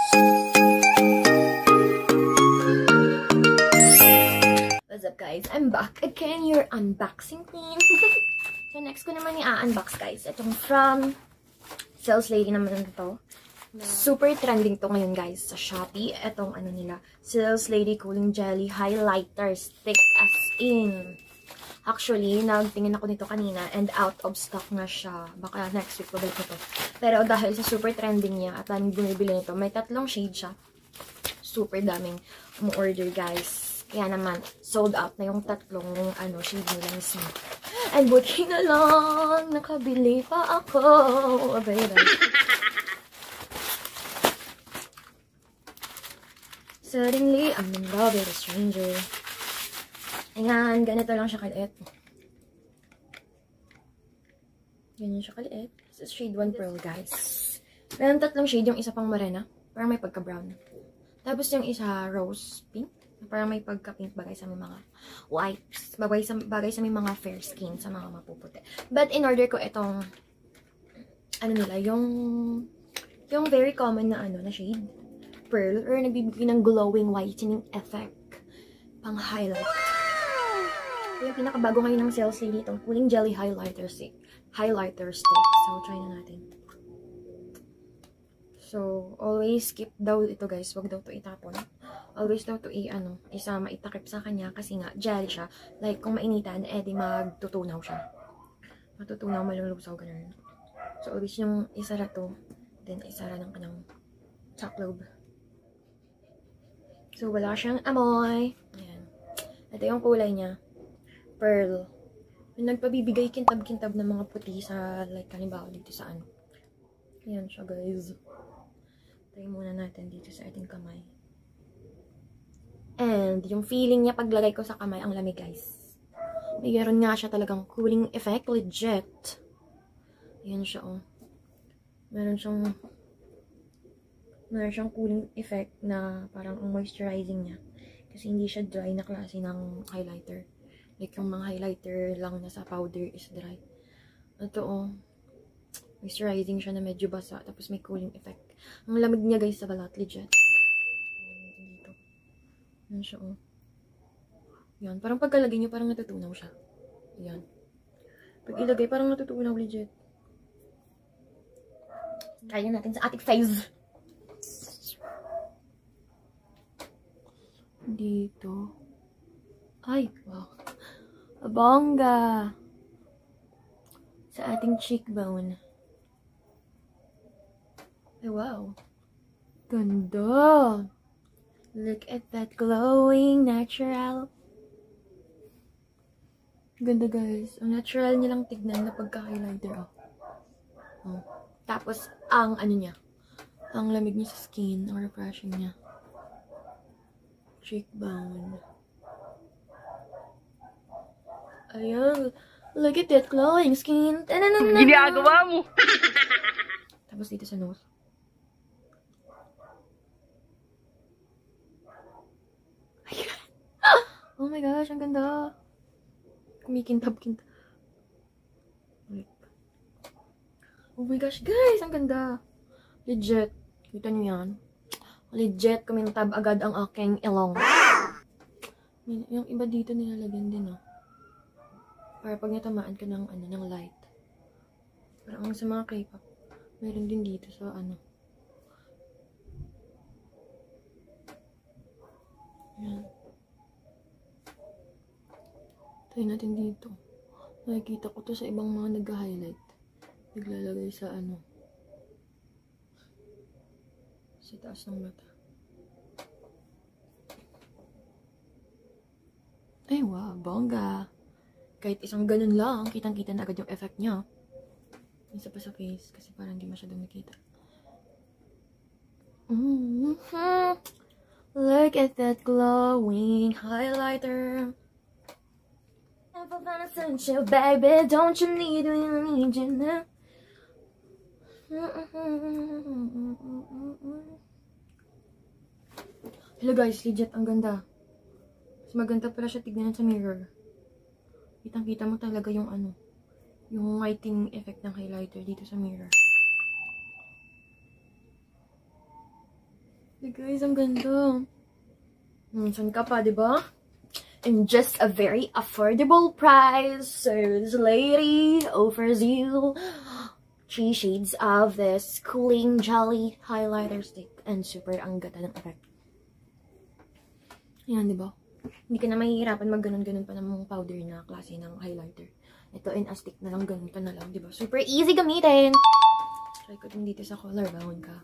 What's up guys? I'm back again, your unboxing queen. So next ko naman i-unbox guys. Itong from Sales Lady naman ito. Super trending to ngayon guys sa Shopee. Itong ano nila, Sales Lady Cooling Jelly Highlighter Stick as in. Actually, nagtingin ako nito kanina and out of stock na siya. Baka next week babalik ko to. Pero dahil sa super trending niya at daming bumibili nito, may 3 shade siya. Super daming umu-order guys. Kaya naman, sold out na yung 3 shade nila mismo. And buti na lang, nakabili pa ako. Abay. Suddenly, I'm in love with a stranger. Ayan, ganito lang siya kaliit. Ganyan siya kaliit. This is shade 1 Pearl, guys. Meron 3 shade, yung isa pang morena. Parang may pagka-brown. Tapos yung isa, rose pink. Parang may pagka-pink bagay sa may mga whites. Bagay sa may mga fair skin, sa mga mapuputi. But in order ko itong, ano nila, yung very common na na shade. Pearl. Or nagbibigay ng glowing whitening effect. Pang highlight. Yung pinakabago ngayon ng Sales Lady, itong Cooling Jelly Highlighter Stick. So, try na natin. So, always keep daw ito guys. Wag daw to itapon. Always daw to isama, itakip sa kanya kasi nga, jelly siya. Like, kung mainitan, di magtutunaw siya. Matutunaw, malulusaw, ganun. So, always yung isara to. Then, isara ng kanyang top lobe. So, wala siyang amoy. Ayan. Ito yung kulay niya. Pearl. Yung nagpabibigay kintab-kintab ng mga puti sa, like, halimbawa dito sa Ayan siya, guys. Try muna natin dito sa ating kamay. And, yung feeling niya paglagay ko sa kamay, ang lamig, guys. Mayroon nga siya talagang cooling effect. Legit. Ayan siya, oh. Meron siyang cooling effect na parang moisturizing niya. Kasi hindi siya dry na klase ng highlighter. Like, yung mga highlighter lang na sa powder is dry. Ito, oh. Moisturizing siya na medyo basa. Tapos may cooling effect. Ang lamig niya, guys, sa balat. Legit. Dito. Yan siya, oh. Yan. Parang pagkalagay niyo, parang natutunaw siya. Yan. Pag ilagay, parang natutunaw. Legit. Kaya natin sa ating face. Dito. Ay, wow. Bongga. Sa ating cheekbone. Ay, wow. Ganda. Look at that glowing natural. Ganda, guys. Ang natural niya lang tignan na pagka-highlighter, oh. Oh. Tapos, ang niya. Ang lamig niya sa skin. Ang refreshing niya. Cheekbone. Ayan. Look at that glowing skin. Ginagawa mo. Tapos dito sa nose. Ayan. Oh my gosh, ang ganda. Kumikintab-kintab. Oh my gosh, guys, ang ganda. Legit. Kita niyo yan. Legit, kumintab agad ang aking ilong. Yung iba dito nilalagyan din, oh. Para pag natamaan ka ng, ng light. Parang sa mga K-pop, meron din dito sa, Yan. Try natin dito. Nakikita ko to sa ibang mga nag-highlight. Naglalagay sa, sa taas ng mata. Ay, wow, bongga. Kahit isang ganun lang, kitang-kita na agad yung effect niya. Isa pa sa face, kasi parang hindi masyadong nakita. Look at that glowing highlighter. Never found essential, baby. Don't you need me? I need you now. Hello guys, legit, ang ganda. Mas maganda pala siya tignan sa mirror. Kitang-kita mo talaga yung yung whitening effect ng highlighter dito sa mirror. Guys, ang ganda. Saan ka pa, diba? And just a very affordable price. So, this lady offers you 3 shades of this Cooling Jelly Highlighter Stick. And super ang ganda ng effect. Ayan, diba? Hindi ka na mahihirapan mag-ganon-ganon pa ng powder na klase ng highlighter. Ito in a stick na lang, ganun ka na lang, diba? Super easy gamitin! Try ko din dito sa collarbone ka.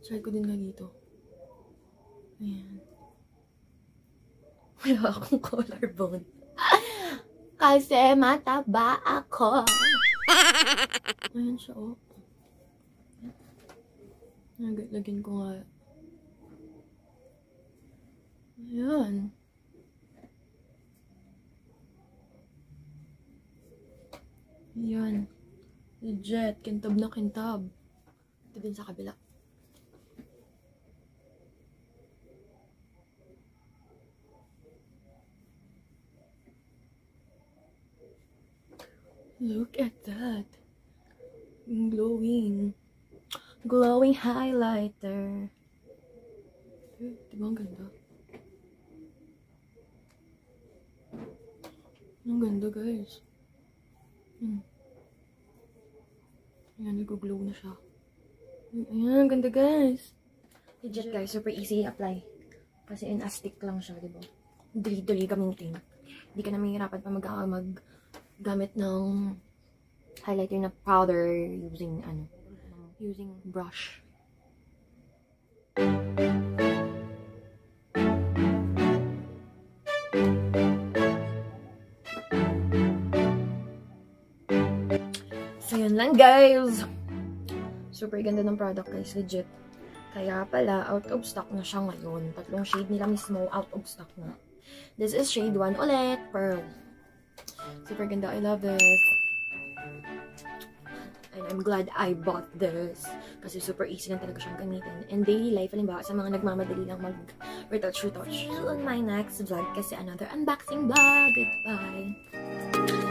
Try ko din na dito. Ayan. Wala akong collarbone. Kasi mataba ako. Ayan siya, oh. Lagyan ko nga. Ayan. Ayan. Legit. Kintab na kintab. Ito din sa kabila. Look at that. Glowing. Glowing highlighter. Diba ang ganda? Ang ganda, guys. Ayan, nag-glow na siya. Ayan, ang ganda, guys. Legit, guys. Super easy i-apply. Kasi in a stick lang siya, diba? Dali-dali gamitin. Hindi ka na mahirapan pa gamit ng highlighter na powder using brush. So yun lang, guys. Super ganda ng product, guys, legit. Kaya pala out of stock na siya ngayon. 3 shade nila mismo out of stock na. This is shade 1 ulit, Pearl. Super ganda. I love this. And I'm glad I bought this. Kasi super easy lang talaga siyang gamitin. And daily life, halimbawa, sa mga nagmamadali lang mag-retouch. See you on my next vlog kasi another unboxing vlog. Goodbye!